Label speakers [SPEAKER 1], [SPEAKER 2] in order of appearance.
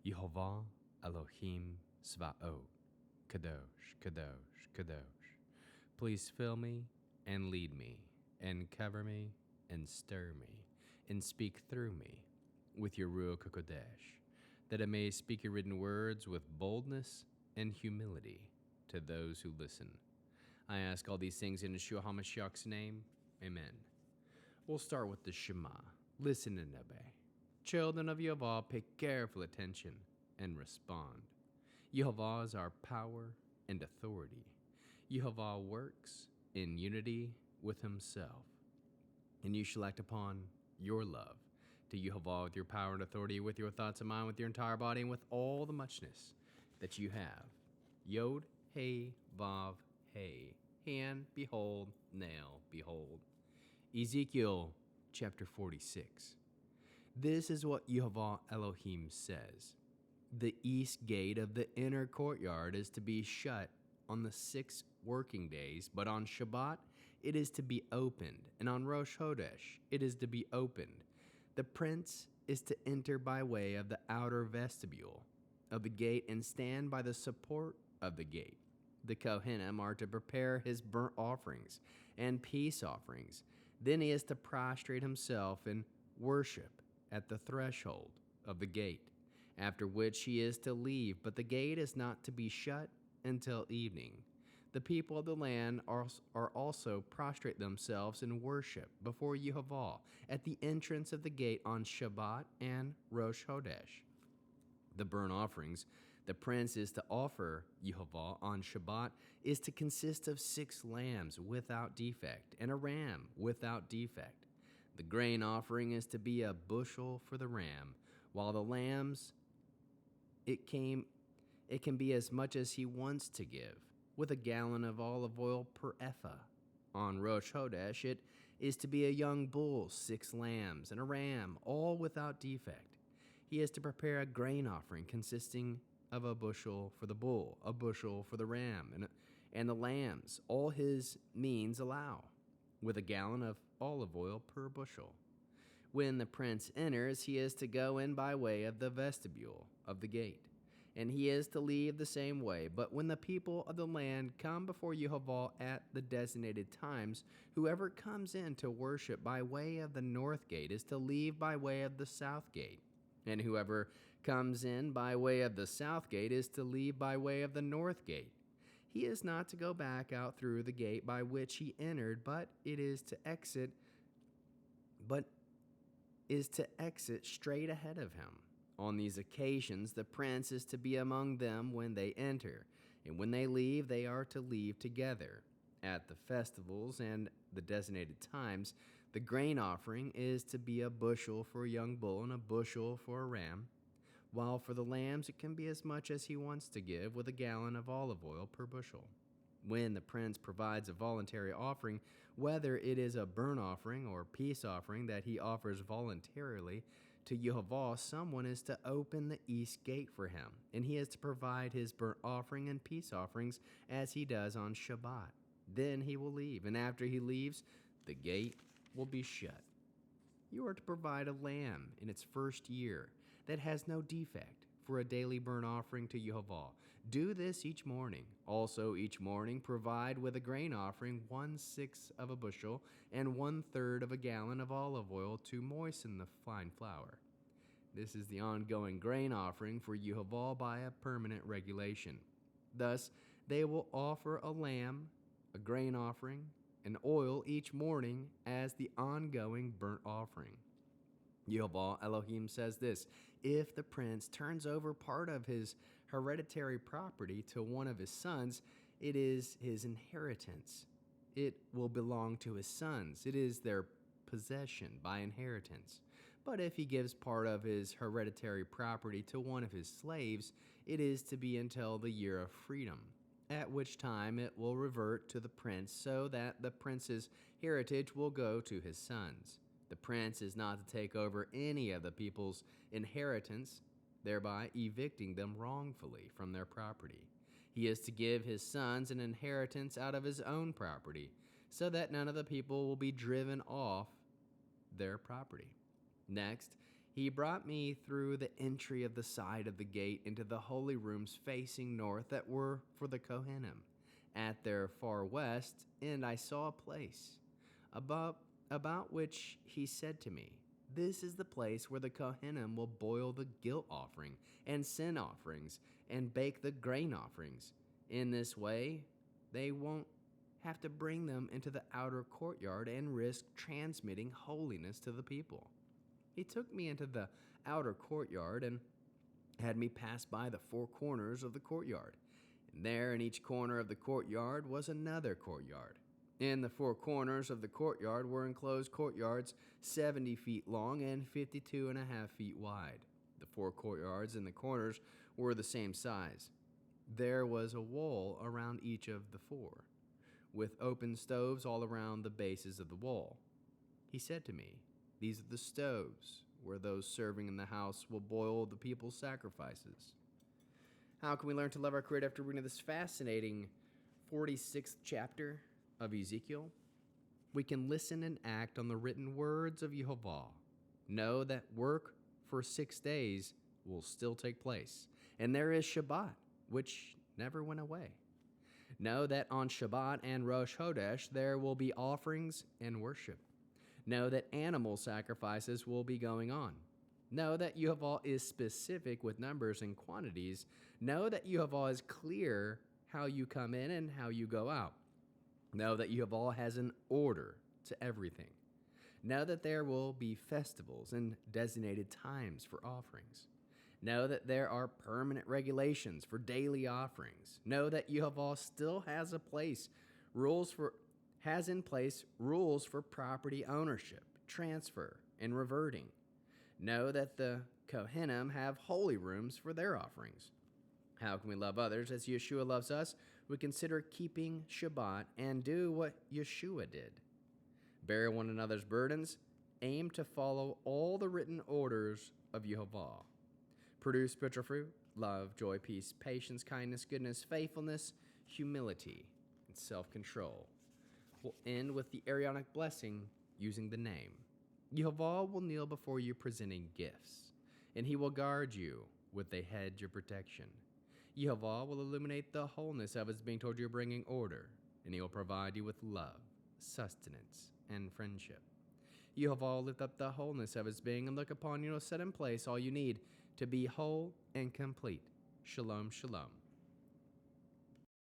[SPEAKER 1] Yehovah Elohim Svaot, Kadosh, Kadosh, Kadosh. Please fill me and lead me and cover me and stir me and speak through me with your Ruach HaKodesh, that I may speak your written words with boldness and humility to those who listen. I ask all these things in Yeshua HaMashiach's name. Amen. We'll start with the Shema. Listen and obey. Children of Yehovah, pay careful attention and respond. Yehovah is our power and authority. Yehovah works in unity with himself. And you shall act upon your love to Yehovah with your power and authority, with your thoughts and mind, with your entire body, and with all the muchness that you have. Yod, Hey, Vav, Hey. Hand, behold, nail, behold. Ezekiel chapter 46. This is what Yehovah Elohim says. The east gate of the inner courtyard is to be shut on the 6 working days, but on Shabbat it is to be opened, and on Rosh Chodesh it is to be opened. The prince is to enter by way of the outer vestibule of the gate and stand by the support of the gate. The Kohanim are to prepare his burnt offerings and peace offerings. Then he is to prostrate himself and worship at the threshold of the gate, after which he is to leave, but the gate is not to be shut until evening. The people of the land are also prostrate themselves in worship before Yehovah at the entrance of the gate on Shabbat and Rosh Chodesh. The burnt offerings the prince is to offer Yehovah on Shabbat is to consist of 6 lambs without defect and a ram without defect. The grain offering is to be a bushel for the ram, while the lambs it can be as much as he wants to give, with a gallon of olive oil per ephah. On Rosh Chodesh it is to be a young bull, 6 lambs, and a ram, all without defect. He is to prepare a grain offering consisting of a bushel for the bull, a bushel for the ram, and the lambs, all his means allow, with a gallon of olive oil per bushel. When the prince enters, he is to go in by way of the vestibule of the gate, and he is to leave the same way. But when the people of the land come before Yehovah at the designated times, whoever comes in to worship by way of the north gate is to leave by way of the south gate. And whoever comes in by way of the south gate is to leave by way of the north gate. He is not to go back out through the gate by which he entered, but is to exit straight ahead of him. On these occasions, the prince is to be among them when they enter, and when they leave, they are to leave together. At the festivals and the designated times, the grain offering is to be a bushel for a young bull and a bushel for a ram, while for the lambs it can be as much as he wants to give, with a gallon of olive oil per bushel. When the prince provides a voluntary offering, whether it is a burnt offering or peace offering that he offers voluntarily to Yehovah, someone is to open the east gate for him, and he is to provide his burnt offering and peace offerings as he does on Shabbat. Then he will leave, and after he leaves, the gate will be shut. You are to provide a lamb in its first year that has no defect for a daily burnt offering to Yehovah. Do this each morning. Also each morning provide with a grain offering 1/6 of a bushel and 1/3 of a gallon of olive oil to moisten the fine flour. This is the ongoing grain offering for Yehovah by a permanent regulation. Thus they will offer a lamb, a grain offering, and oil each morning as the ongoing burnt offering. Yehovah Elohim says this: if the prince turns over part of his hereditary property to one of his sons, it is his inheritance. It will belong to his sons. It is their possession by inheritance. But if he gives part of his hereditary property to one of his slaves, it is to be until the year of freedom, at which time it will revert to the prince, so that the prince's heritage will go to his sons. The prince is not to take over any of the people's inheritance, thereby evicting them wrongfully from their property. He is to give his sons an inheritance out of his own property, so that none of the people will be driven off their property. Next, He brought me through the entry of the side of the gate into the holy rooms facing north that were for the Kohanim, at their far west, and I saw a place about which he said to me, "This is the place where the Kohanim will boil the guilt offering and sin offerings and bake the grain offerings. In this way, they won't have to bring them into the outer courtyard and risk transmitting holiness to the people." He took me into the outer courtyard and had me pass by the four corners of the courtyard. And there in each corner of the courtyard was another courtyard. In the four corners of the courtyard were enclosed courtyards 70 feet long and 52.5 feet wide. The four courtyards in the corners were the same size. There was a wall around each of the four, with open stoves all around the bases of the wall. He said to me, "These are the stoves where those serving in the house will boil the people's sacrifices." How can we learn to love our Creator after reading this fascinating 46th chapter of Ezekiel? We can listen and act on the written words of Yehovah. Know that work for 6 days will still take place, and there is Shabbat, which never went away. Know that on Shabbat and Rosh Chodesh there will be offerings and worship. Know that animal sacrifices will be going on. Know that Yehovah is specific with numbers and quantities. Know that Yehovah is clear how you come in and how you go out. Know that Yehovah has an order to everything. Know that there will be festivals and designated times for offerings. Know that there are permanent regulations for daily offerings. Know that Yehovah still has in place rules for property ownership, transfer, and reverting. Know that the Kohanim have holy rooms for their offerings. How can we love others as Yeshua loves us? We consider keeping Shabbat and do what Yeshua did. Bear one another's burdens. Aim to follow all the written orders of Yehovah. Produce spiritual fruit: love, joy, peace, patience, kindness, goodness, faithfulness, humility, and self-control. We'll end with the Aaronic blessing using the name. Yehovah will kneel before you presenting gifts, and he will guard you with a hedge of protection. Yehovah will illuminate the wholeness of his being toward you, bringing order, and he will provide you with love, sustenance, and friendship. Yehovah will lift up the wholeness of his being and look upon you and set in place all you need to be whole and complete. Shalom, shalom.